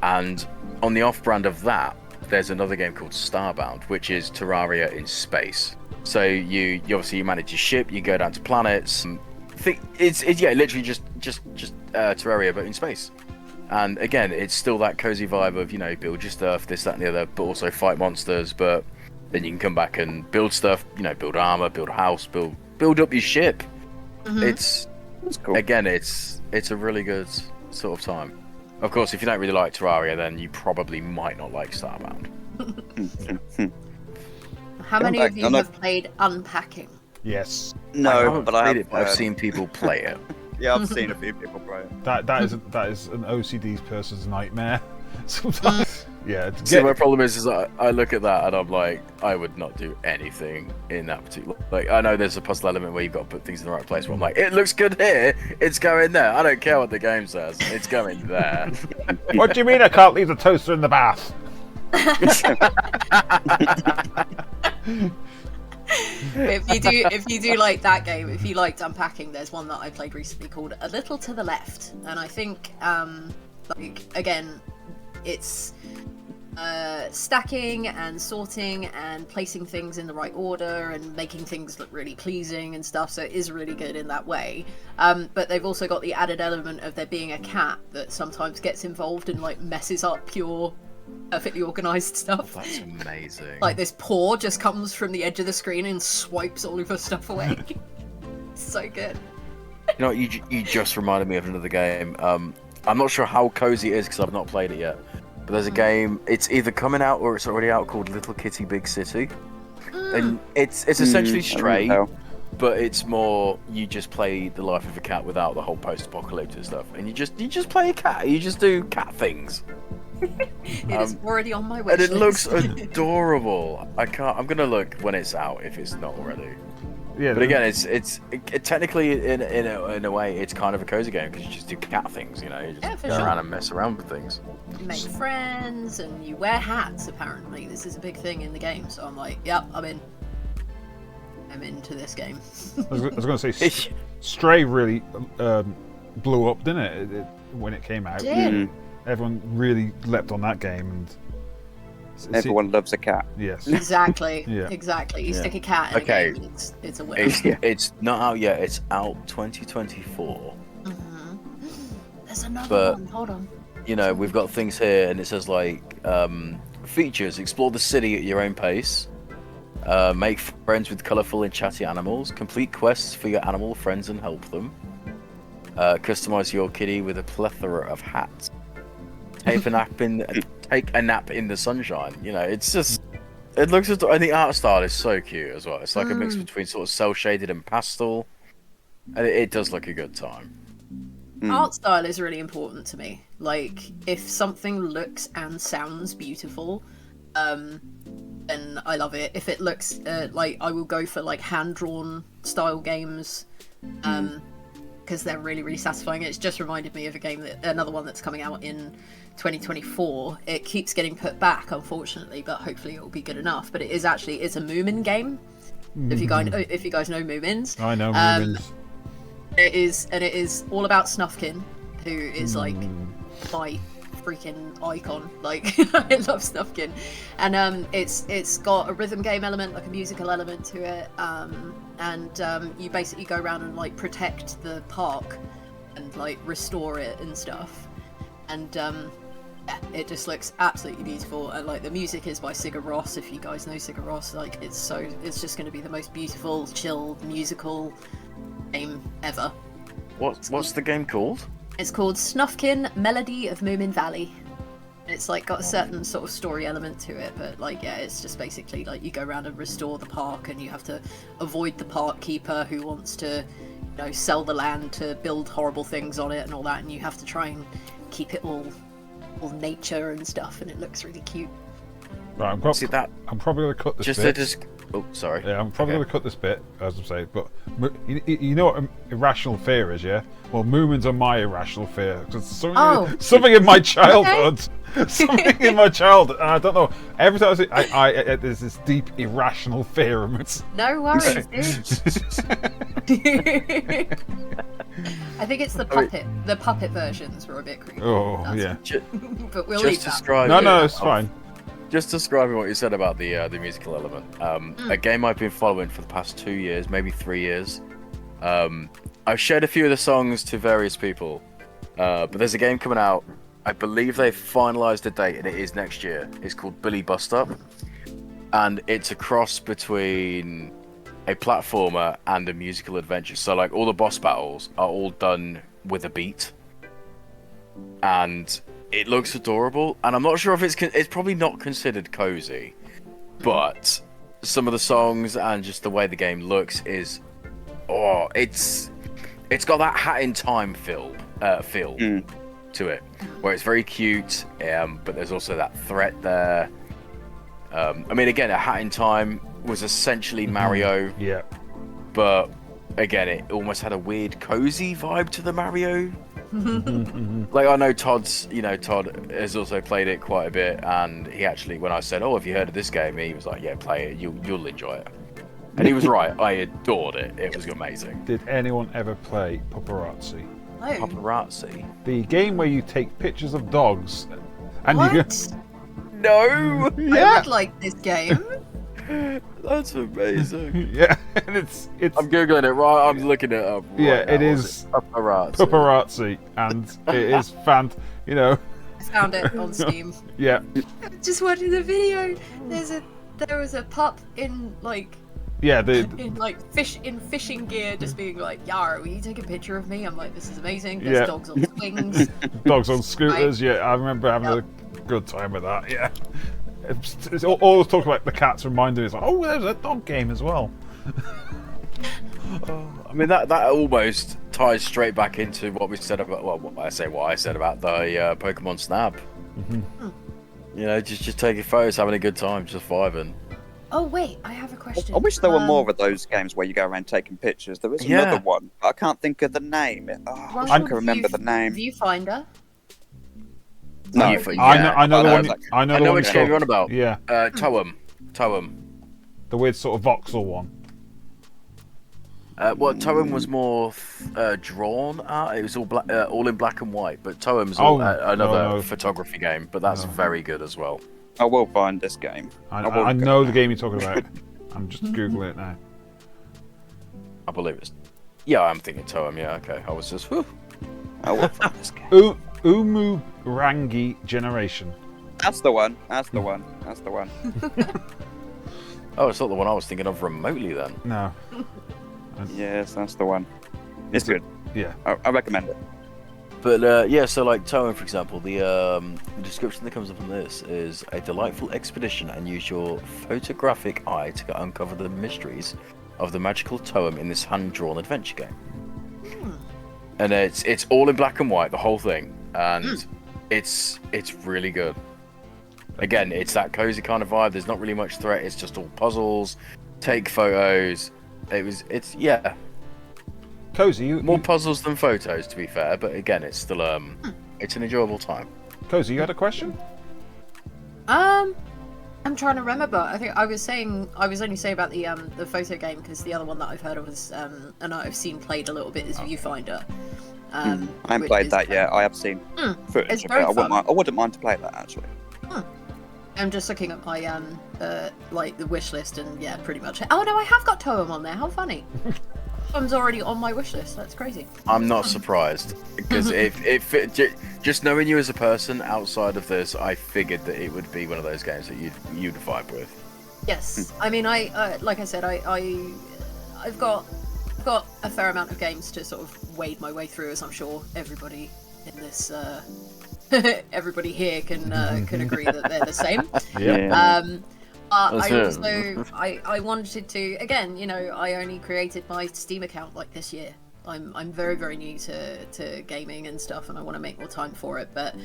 Speaker 1: And on the off-brand of that, there's another game called Starbound, which is Terraria in space. So you obviously manage your ship, you go down to planets. It's literally just Terraria but in space. And again, it's still that cozy vibe of build your stuff, this, that, and the other, but also fight monsters. But then you can come back and build stuff, build armor, build a house, build up your ship. That's cool. Again, it's a really good sort of time. Of course, if you don't really like Terraria, then you probably might not like Starbound.
Speaker 4: How many of you have played Unpacking?
Speaker 2: Yes.
Speaker 3: No, but
Speaker 1: I've seen people play it.
Speaker 3: Yeah, I've seen a few people play it.
Speaker 2: That is an OCD person's nightmare. sometimes. Yeah.
Speaker 1: See, my problem is I look at that and I'm like, I would not do anything in that particular. Like, I know there's a puzzle element where you've got to put things in the right place. But I'm like, it looks good here. It's going there. I don't care what the game says. It's going there.
Speaker 2: What do you mean I can't leave the toaster in the bath?
Speaker 4: If you do like that game, if you liked unpacking, there's one that I played recently called A Little to the Left, and I think like again, it's stacking and sorting and placing things in the right order and making things look really pleasing and stuff, so it is really good in that way. But they've also got the added element of there being a cat that sometimes gets involved and like messes up your perfectly organised stuff.
Speaker 1: That's amazing.
Speaker 4: Like this paw just comes from the edge of the screen and swipes all of your stuff away. So good.
Speaker 1: You know, you just reminded me of another game. I'm not sure how cozy it is because I've not played it yet. But there's a game, it's either coming out or it's already out, called Little Kitty Big City. And it's essentially Stray, but it's more, you just play the life of a cat without the whole post-apocalyptic stuff. And you just play a cat, you just do cat things.
Speaker 4: It is already on my wish
Speaker 1: and it
Speaker 4: list.
Speaker 1: looks adorable. I'm gonna look when it's out if it's not already.
Speaker 2: Yeah.
Speaker 1: But again, it's technically in a way it's kind of a cozy game because you just do cat things, you know. You just go around and mess around with things.
Speaker 4: You make friends and you wear hats. Apparently, this is a big thing in the game. So I'm like, yep, I'm in. I'm into this game.
Speaker 2: I was going to say, Stray really blew up, didn't it, when it came out? Everyone really leapt on that game, and
Speaker 3: everyone loves a cat.
Speaker 2: Yes.
Speaker 4: Exactly.
Speaker 2: Yeah.
Speaker 4: Exactly. You stick a cat in a game, and it's a winner.
Speaker 1: It's not out yet. It's out 2024.
Speaker 4: There's another one. Hold on.
Speaker 1: You know, we've got things here, and it says like features: explore the city at your own pace, make friends with colourful and chatty animals, complete quests for your animal friends and help them, customize your kitty with a plethora of hats, take a nap in the sunshine. You know, it's just, it looks, and the art style is so cute as well. It's like a mix between sort of cel shaded and pastel, and it does look a good time.
Speaker 4: Art style is really important to me. Like, if something looks and sounds beautiful, then I love it. If it looks like, I will go for like hand-drawn style games, because they're really, really satisfying. It's just reminded me of a game another one that's coming out in 2024. It keeps getting put back, unfortunately, but hopefully it will be good enough. But it's a Moomin game. If you guys know Moomins,
Speaker 2: I know Moomins.
Speaker 4: It is all about Snufkin, who is like my freaking icon. Like, I love Snufkin, and it's got a rhythm game element, like a musical element to it, and you basically go around and like protect the park and like restore it and stuff, and it just looks absolutely beautiful. And like the music is by Sigur Rós. If you guys know Sigur Rós, like it's just going to be the most beautiful, chill, musical game ever.
Speaker 1: What's the game called?
Speaker 4: It's called Snufkin Melody of Moomin Valley. It's like got a certain sort of story element to it, but like, yeah, it's just basically like you go around and restore the park, and you have to avoid the park keeper who wants to, you know, sell the land to build horrible things on it and all that, and you have to try and keep it all nature and stuff, and it looks really cute.
Speaker 2: Right, I'm probably going to cut this bit.
Speaker 1: Oh, sorry.
Speaker 2: Yeah, I'm probably going to cut this bit, as I'm saying, but you know what irrational fear is, yeah? Well, Moomins are my irrational fear. Because something in my childhood. Something in my childhood. And I don't know, every time I see there's this deep irrational fear of it.
Speaker 4: No worries, dude. I think it's the puppet. The puppet versions were a bit creepy.
Speaker 2: Oh, yeah.
Speaker 4: But we'll leave that.
Speaker 2: No, it's fine.
Speaker 1: Just describing what you said about the musical element. A game I've been following for the past 2 years, maybe 3 years. I've shared a few of the songs to various people, but there's a game coming out. I believe they've finalised the date, and it is next year. It's called Billy Bust Up, and it's a cross between a platformer and a musical adventure. So like all the boss battles are all done with a beat, and it looks adorable. And I'm not sure if it's probably not considered cozy, but some of the songs and just the way the game looks is, it's got that Hat in Time feel. to it, where it's very cute, but there's also that threat there. I mean, again, A Hat in Time was essentially Mario,
Speaker 2: Yeah.
Speaker 1: but again, it almost had a weird cozy vibe to the Mario. Like, I know Todd has also played it quite a bit, and he actually, when I said, "Oh, have you heard of this game?" he was like, "Yeah, play it. You'll enjoy it." And he was right. I adored it. It was amazing.
Speaker 2: Did anyone ever play Paparazzi?
Speaker 4: No.
Speaker 1: Paparazzi.
Speaker 2: The game where you take pictures of dogs, and
Speaker 4: What?
Speaker 2: you
Speaker 1: No.
Speaker 4: I would like this game.
Speaker 1: That's amazing.
Speaker 2: yeah, and it's
Speaker 1: I'm googling it right. I'm looking it up. Right
Speaker 2: Yeah,
Speaker 1: now.
Speaker 2: it is
Speaker 1: Paparazzi.
Speaker 2: Paparazzi, and it is
Speaker 4: I found it on Steam.
Speaker 2: Yeah,
Speaker 4: Just watching the video. There was a pup in
Speaker 2: yeah,
Speaker 4: fishing gear, just being like, "Yar, will you take a picture of me?" I'm like, "This is amazing." There's
Speaker 2: Yeah.
Speaker 4: dogs on swings.
Speaker 2: dogs on scooters. Yeah, I remember having a good time with that. Yeah, it's all talk about the cats reminded me. It's like, oh, there's a dog game as well.
Speaker 1: I mean, that almost ties straight back into what we said about. Well, what I said about the Pokemon Snap. You know, just taking photos, having a good time, just vibing.
Speaker 4: Oh wait, I have a question.
Speaker 3: I wish there were more of those games where you go around taking pictures. There is another one. I can't think of the name. I wish I could remember the name.
Speaker 4: Viewfinder.
Speaker 3: No,
Speaker 2: I know the one. I know the one
Speaker 1: which game you're on about.
Speaker 2: Yeah,
Speaker 1: Toem.
Speaker 2: the weird sort of voxel one.
Speaker 1: Well, Toem was more drawn art. It was all in black and white. But Toem's another photography game, but that's very good as well.
Speaker 3: I will find this game.
Speaker 2: I know the game you're talking about. I'm just googling it now.
Speaker 1: I believe it's. Yeah, I'm thinking Toem. Yeah, okay. I was just. Whew.
Speaker 3: I will find this game.
Speaker 2: Umurangi Generation.
Speaker 3: That's the one.
Speaker 1: Oh, it's not the one I was thinking of remotely then.
Speaker 2: No.
Speaker 3: Yes, that's the one. It's good.
Speaker 2: Yeah.
Speaker 3: I recommend it.
Speaker 1: But yeah, so like Toem, for example, the description that comes up on this is a delightful expedition and use your photographic eye to uncover the mysteries of the magical Toem in this hand-drawn adventure game. And it's all in black and white, the whole thing, and it's really good. Again, it's that cozy kind of vibe. There's not really much threat. It's just all puzzles, take photos. It's
Speaker 2: Cosy,
Speaker 1: more puzzles than photos, to be fair. But again, it's still it's an enjoyable time.
Speaker 2: Cosy, you had a question?
Speaker 4: I'm trying to remember. I think I was only saying about the photo game because the other one that I've heard of is and I've seen played a little bit is Viewfinder.
Speaker 3: I haven't played that yet. I have seen footage of it. I wouldn't mind to play that actually.
Speaker 4: I'm just looking at my the wish list and yeah, pretty much. Oh no, I have got Toem on there. How funny! Toem's already on my wish list. That's crazy.
Speaker 1: I'm not surprised because just knowing you as a person outside of this, I figured that it would be one of those games that you'd vibe with.
Speaker 4: Yes, I mean I like I said I've got a fair amount of games to sort of wade my way through, as I'm sure everybody in this. Everybody here can agree that they're the same.
Speaker 2: Yeah.
Speaker 4: I wanted to again. You know, I only created my Steam account like this year. I'm very very new to gaming and stuff, and I want to make more time for it. But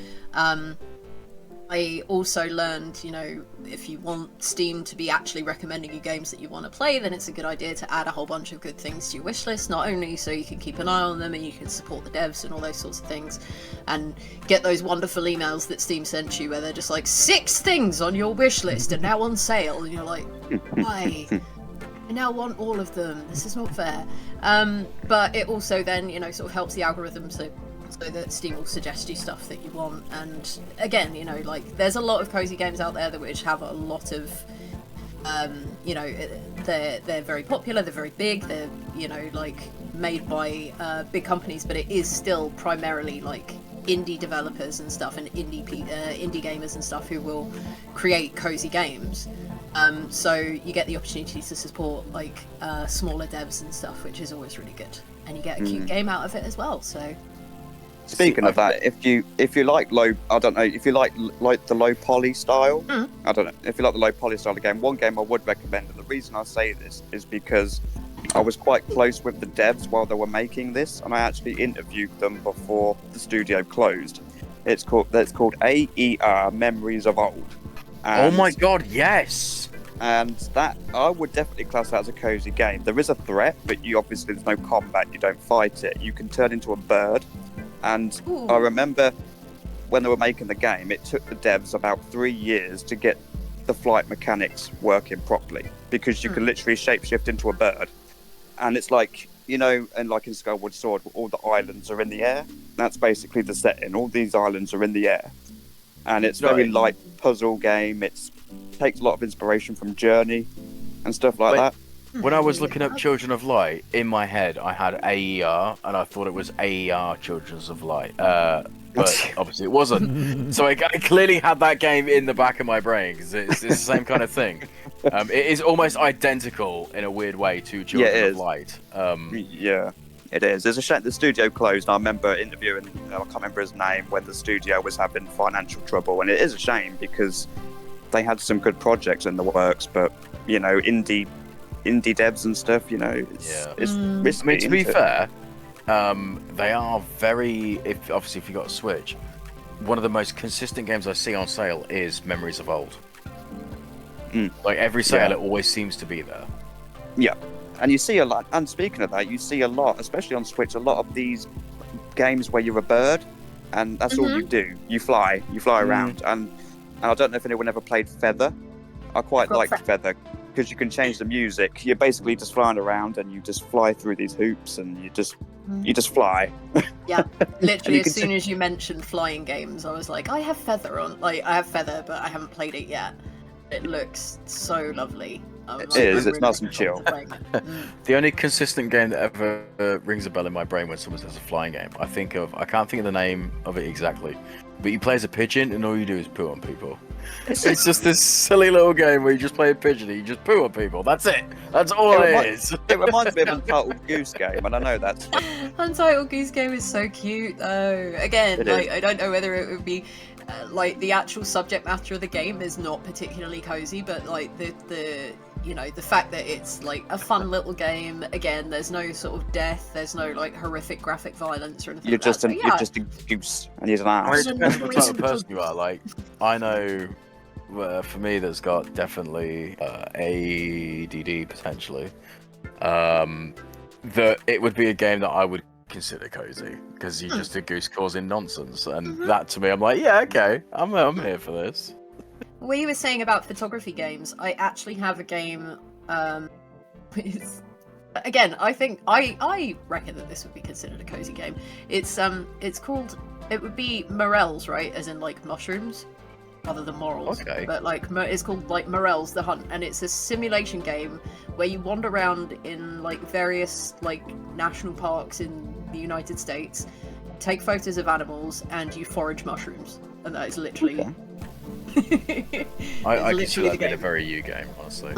Speaker 4: I also learned, you know, if you want Steam to be actually recommending you games that you want to play, then it's a good idea to add a whole bunch of good things to your wish list, not only so you can keep an eye on them and you can support the devs and all those sorts of things, and get those wonderful emails that Steam sent you where they're just like, 6 things on your wish list are now on sale, and you're like, why? I now want all of them. This is not fair. But it also then, you know, sort of helps the algorithm so that Steam will suggest you stuff that you want. And again, you know, like there's a lot of cozy games out there which have a lot of, you know, they're very popular, they're very big, they're, you know, like made by big companies, but it is still primarily like indie developers and stuff and indie gamers and stuff who will create cozy games. So you get the opportunity to support like smaller devs and stuff, which is always really good, and you get a cute game out of it as well. So.
Speaker 3: Speaking of that, if you like low, I don't know, if you like the low poly style, I don't know, if you like the low poly style of game, one game I would recommend, and the reason I say this is because I was quite close with the devs while they were making this, and I actually interviewed them before the studio closed. It's called AER Memories of Old.
Speaker 1: Oh my god, yes!
Speaker 3: And that, I would definitely class that as a cozy game. There is a threat, but you obviously, there's no combat, you don't fight it. You can turn into a bird. And
Speaker 4: Ooh.
Speaker 3: I remember when they were making the game, it took the devs about 3 years to get the flight mechanics working properly, because you can literally shapeshift into a bird. And it's like, you know, and like in Skyward Sword, all the islands are in the air. That's basically the setting. All these islands are in the air. And it's very light puzzle game. It takes a lot of inspiration from Journey and stuff like that.
Speaker 1: When I was looking up Children of Light, in my head I had AER, and I thought it was AER Children's of Light. But obviously it wasn't. So I clearly had that game in the back of my brain, because it's the same kind of thing. It is almost identical in a weird way to Children of Light.
Speaker 3: Yeah, it is. There's a shame the studio closed. I remember interviewing, I can't remember his name, when the studio was having financial trouble, and it is a shame because they had some good projects in the works, but you know, indie devs and stuff, you know, it's risky.
Speaker 1: I mean, to be fair, they are very. If you got a Switch, one of the most consistent games I see on sale is Memories of Old. Like every sale, it always seems to be there. Yeah,
Speaker 3: and you see a lot. And speaking of that, you see a lot, especially on Switch, a lot of these games where you're a bird, and that's all you do. You fly around. And I don't know if anyone ever played Feather. I quite liked Feather, because you can change the music. You're basically just flying around, and you just fly through these hoops, and you just fly.
Speaker 4: Yeah, literally as soon as you mentioned flying games, I was like, I have Feather on. Like, I have Feather, but I haven't played it yet. It looks so lovely.
Speaker 3: It is. It's nice and chill.
Speaker 1: The only consistent game that ever rings a bell in my brain when someone says a flying game, I can't think of the name of it exactly, but you play as a pigeon, and all you do is poo on people. It's just this silly little game where you just play a pigeon and you just poo on people. That's it. That's all it is.
Speaker 3: It reminds me of Untitled Goose Game, and I know that's...
Speaker 4: Untitled Goose Game is so cute, though. Again, I don't know whether it would be... like, the actual subject matter of the game is not particularly cozy, but, like, the you know, the fact that it's, like, a fun little game. Again, there's no sort of death, there's no, like, horrific graphic violence or anything
Speaker 3: You're just a goose, and you're an ass.
Speaker 1: I mean, it depends what type of person you are. Like, I know... for me, that's got definitely ADD potentially. That it would be a game that I would consider cozy, because you're just a goose causing nonsense, and that to me, I'm like, yeah, okay, I'm here for this.
Speaker 4: What you were saying about photography games, I actually have a game. Again, I think I reckon that this would be considered a cozy game. It's called. It would be morels, right? As in like mushrooms. Other than morals, but like it's called like Morels the Hunt, and it's a simulation game where you wander around in like various like national parks in the United States, take photos of animals, and you forage mushrooms, and that is literally.
Speaker 1: I consider that being a very you game, honestly.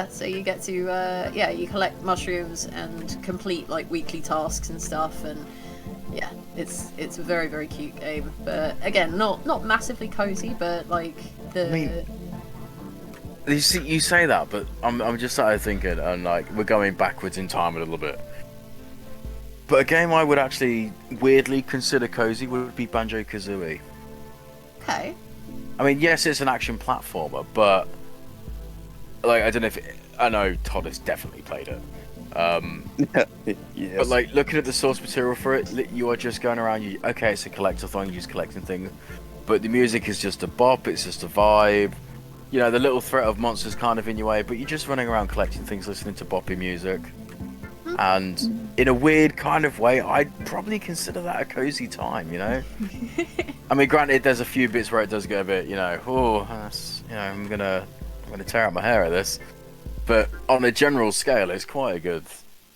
Speaker 4: So you get to you collect mushrooms and complete like weekly tasks and stuff, and. Yeah, it's a very, very cute game, but again, not massively cozy, but like the. I mean,
Speaker 1: you say that, but I'm just started thinking, and like we're going backwards in time a little bit. But a game I would actually weirdly consider cozy would be Banjo-Kazooie.
Speaker 4: Okay.
Speaker 1: I mean, yes, it's an action platformer, but like I don't know if I know Todd has definitely played it.
Speaker 3: Yes.
Speaker 1: But like looking at the source material for it, you are just going around. It's a collectathon, you're just collecting things, but the music is just a bop. It's just a vibe. You know, the little threat of monsters kind of in your way, but you're just running around collecting things, listening to boppy music, and in a weird kind of way, I'd probably consider that a cozy time. You know, I mean, granted, there's a few bits where it does get a bit, I'm gonna tear out my hair at this. But on a general scale, it's quite a good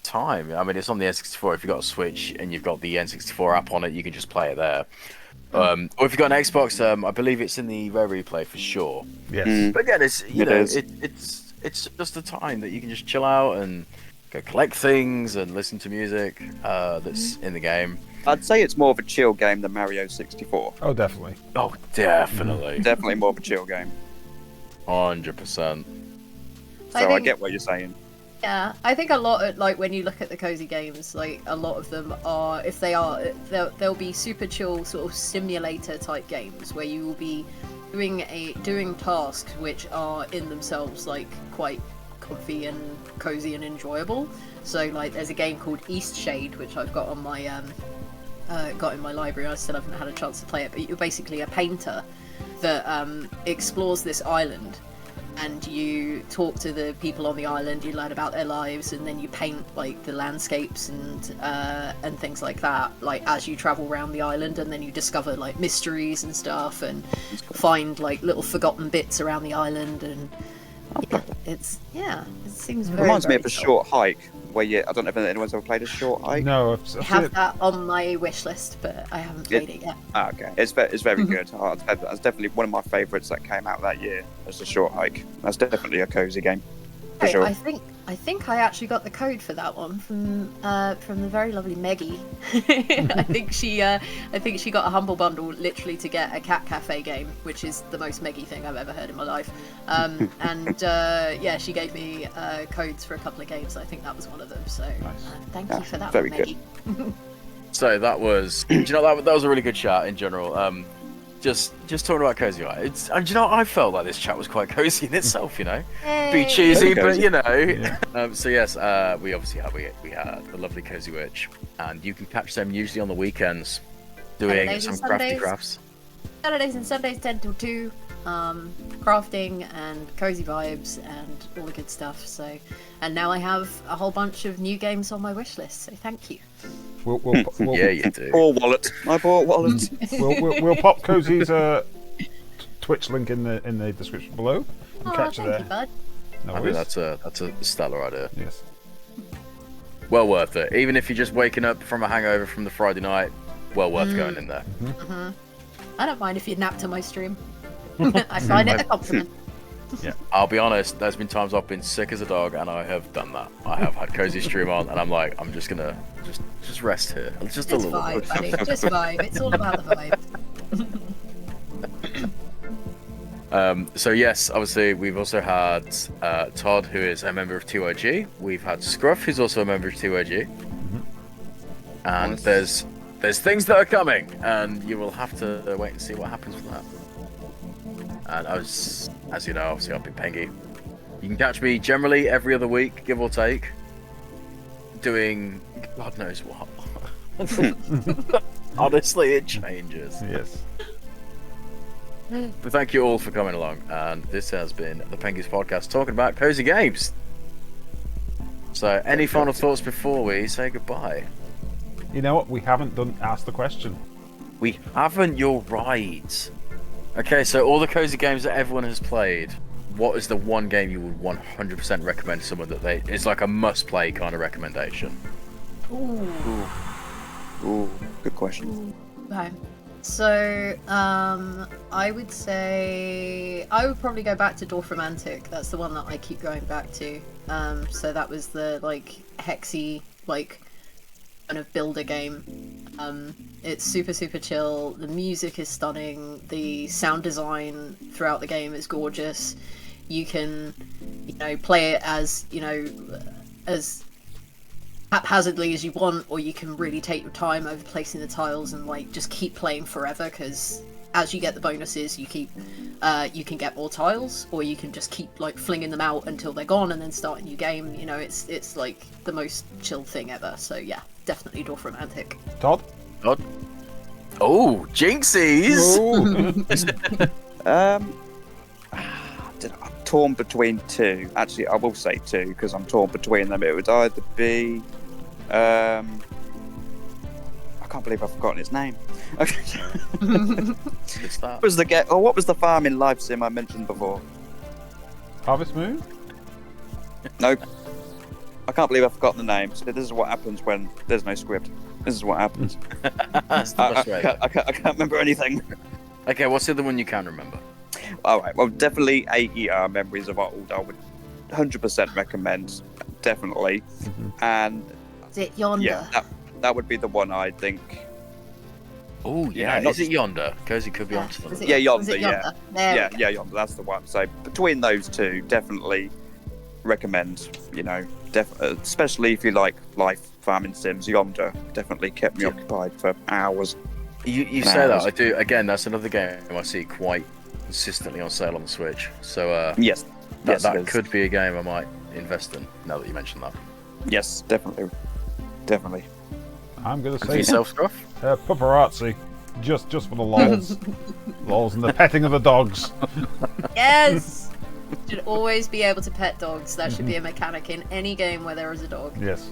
Speaker 1: time. I mean, it's on the N64. If you've got a Switch and you've got the N64 app on it, you can just play it there. Or if you've got an Xbox, I believe it's in the Rare Replay for sure.
Speaker 2: Yes.
Speaker 1: But again, it's just a time that you can just chill out and go collect things and listen to music that's in the game.
Speaker 3: I'd say it's more of a chill game than Mario 64.
Speaker 2: Oh, definitely.
Speaker 1: Oh, definitely.
Speaker 3: Definitely more of a chill game.
Speaker 1: 100%.
Speaker 3: So I get what you're saying.
Speaker 4: Yeah, I think a lot of, like, when you look at the cozy games, like, a lot of them are, if they are, they'll be super chill sort of simulator type games where you will be doing tasks which are in themselves like quite comfy and cozy and enjoyable. So like there's a game called Eastshade which I've got on my got in my library. I still haven't had a chance to play it, but you're basically a painter that explores this island, and you talk to the people on the island, you learn about their lives, and then you paint like the landscapes and things like that, like as you travel around the island, and then you discover like mysteries and stuff, and find like little forgotten bits around the island, and it seems very.
Speaker 3: Reminds me
Speaker 4: very
Speaker 3: of a
Speaker 4: cool.
Speaker 3: short hike where I don't know if anyone's ever played a short hike.
Speaker 2: No,
Speaker 4: I have that on my wish list, but I haven't played it yet.
Speaker 3: Okay, it's very good. That's definitely one of my favourites that came out that year. As a short hike. That's definitely a cozy game. For sure.
Speaker 4: I think I actually got the code for that one from the very lovely Meggy. I think she got a humble bundle literally to get a cat cafe game, which is the most Meggy thing I've ever heard in my life. She gave me codes for a couple of games. I think that was one of them. So thank you for that,
Speaker 3: very
Speaker 4: one, Meggy.
Speaker 3: good.
Speaker 1: So that was, do you know, that was a really good chat in general. Just talking about cozy, right? And you know, I felt like this chat was quite cozy in itself. You know, be cheesy, but you know.
Speaker 2: Yeah.
Speaker 1: So yes, we obviously had the lovely Cozy Witch, and you can catch them usually on the weekends doing
Speaker 4: Saturdays
Speaker 1: some
Speaker 4: and
Speaker 1: crafty
Speaker 4: Sundays.
Speaker 1: crafts.
Speaker 4: Saturdays and Sundays 10 till 2, crafting and cozy vibes and all the good stuff. So, and now I have a whole bunch of new games on my wish list. So thank you.
Speaker 2: We'll
Speaker 1: Yeah, you do.
Speaker 3: Poor wallet. My poor wallet.
Speaker 2: we'll pop Cozy's Twitch link in the description below and catch you
Speaker 4: thank
Speaker 2: there.
Speaker 4: you, bud.
Speaker 2: No
Speaker 1: I think
Speaker 2: worries.
Speaker 1: that's a stellar idea.
Speaker 2: Yes.
Speaker 1: Well worth it. Even if you're just waking up from a hangover from the Friday night, well worth going in there.
Speaker 4: I don't mind if you nap to my stream. I find it a compliment.
Speaker 2: Yeah.
Speaker 1: I'll be honest, there's been times I've been sick as a dog and I have done that. I have had Cozy stream on and I'm like, I'm just gonna just rest here. Just a
Speaker 4: Just
Speaker 1: little
Speaker 4: vibe,
Speaker 1: bit.
Speaker 4: buddy. Just vibe. It's all about the vibe.
Speaker 1: So yes, obviously we've also had Todd, who is a member of 2OG. We've had Scruff, who's also a member of 2OG. And there's things that are coming, and you will have to wait and see what happens with that. And as you know, obviously I've been Pengy. You can catch me generally every other week, give or take, doing God knows what. Honestly, it changes.
Speaker 2: Yes.
Speaker 1: But thank you all for coming along, and this has been the Pengy's podcast talking about cozy games. So, any final thoughts before we say goodbye?
Speaker 2: You know what? We haven't asked the question.
Speaker 1: We haven't. You're right. Okay, so all the cozy games that everyone has played, what is the one game you would 100% recommend to someone that it's like a must-play kind of recommendation?
Speaker 3: Ooh, good question.
Speaker 4: Okay. So, I would say I would probably go back to Dorfromantic. That's the one that I keep going back to. So that was the like hexy like kind of builder game. It's super chill. The music is stunning. The sound design throughout the game is gorgeous. You can, play it as as haphazardly as you want, or you can really take your time over placing the tiles and like just keep playing forever, because as you get the bonuses you keep you can get more tiles, or you can just keep like flinging them out until they're gone and then start a new game. It's like the most chill thing ever. So yeah, definitely Dorfromantic.
Speaker 2: Todd?
Speaker 1: Oh, Jinxies!
Speaker 2: Ooh.
Speaker 3: I'm torn between two. Actually, I will say two because I'm torn between them. It would either be I can't believe I've forgotten its name.
Speaker 1: It's that.
Speaker 3: What was the farming life sim I mentioned before?
Speaker 2: Harvest Moon?
Speaker 3: Nope. I can't believe I've forgotten the name. So this is what happens when there's no script. This is what happens.
Speaker 1: That's the best way.
Speaker 3: I can't remember anything.
Speaker 1: Okay, what's the other one you can remember?
Speaker 3: All right. Well, definitely AER Memories of Old. I would 100% recommend. Definitely. And
Speaker 4: Is it Yonder?
Speaker 3: yeah, that would be the one I think.
Speaker 1: Oh yeah,
Speaker 3: not
Speaker 1: is it Yonder? Cozy could be onto
Speaker 4: Was
Speaker 1: them.
Speaker 4: it-
Speaker 3: Yeah,
Speaker 4: was
Speaker 3: Yonder,
Speaker 4: it Yonder? There we go.
Speaker 3: Yeah, Yonder. That's the one. So between those two, definitely recommend. Especially if you like life farming sims. Yonder definitely kept me occupied for hours.
Speaker 1: You say that, I do. Again, that's another game I see quite consistently on sale on the Switch. So
Speaker 3: Yes,
Speaker 1: that could be a game I might invest in. Now that you mentioned that.
Speaker 3: Yes, definitely.
Speaker 2: I'm gonna
Speaker 1: For
Speaker 2: say
Speaker 1: yourself, Scruff?
Speaker 2: paparazzi, just for the lols, lols, and the petting of the dogs.
Speaker 4: Yes! Should always be able to pet dogs. That should be a mechanic in any game where there is a dog.
Speaker 2: Yes.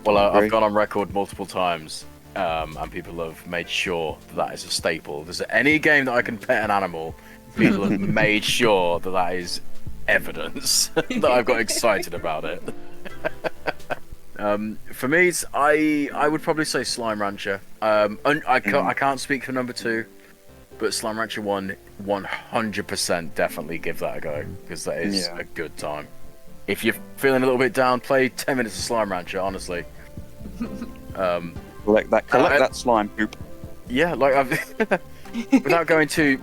Speaker 1: Well, I've gone on record multiple times, and people have made sure that is a staple. If there's any game that I can pet an animal, people have made sure that is evidence that I've got excited about it. For me, I would probably say Slime Rancher. I can't speak for number 2, but Slime Rancher 1, 100% definitely give that a go, because that is a good time. If you're feeling a little bit down, play 10 minutes of Slime Rancher, honestly.
Speaker 3: Collect that slime poop.
Speaker 1: Yeah, like I've without going too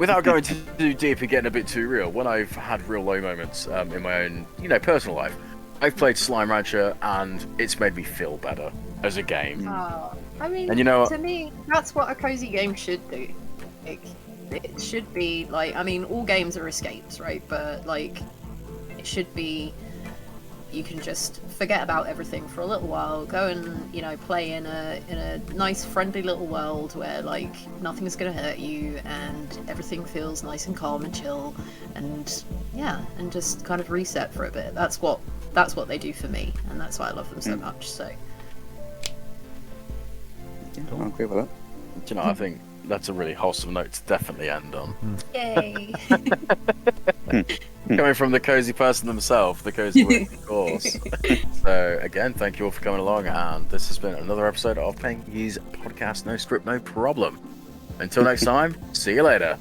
Speaker 1: deep and getting a bit too real, when I've had real low moments in my own, personal life, I've played Slime Rancher and it's made me feel better as a game.
Speaker 4: I mean,
Speaker 1: And you know,
Speaker 4: to me, that's what a cozy game should do. Like, it should be like, I mean, all games are escapes, right? But like, it should be, you can just forget about everything for a little while, go and play in a nice friendly little world where like nothing's gonna hurt you and everything feels nice and calm and chill, and and just kind of reset for a bit. That's what they do for me, and that's why I love them so much. So
Speaker 3: I agree with that.
Speaker 1: Do you know, I think that's a really wholesome note to definitely end on.
Speaker 4: yay.
Speaker 1: Coming from the cozy person themselves, the cozy one, of course. So again, thank you all for coming along, and this has been another episode of Pengy's podcast, No Script, No Problem. Until next time, see you later.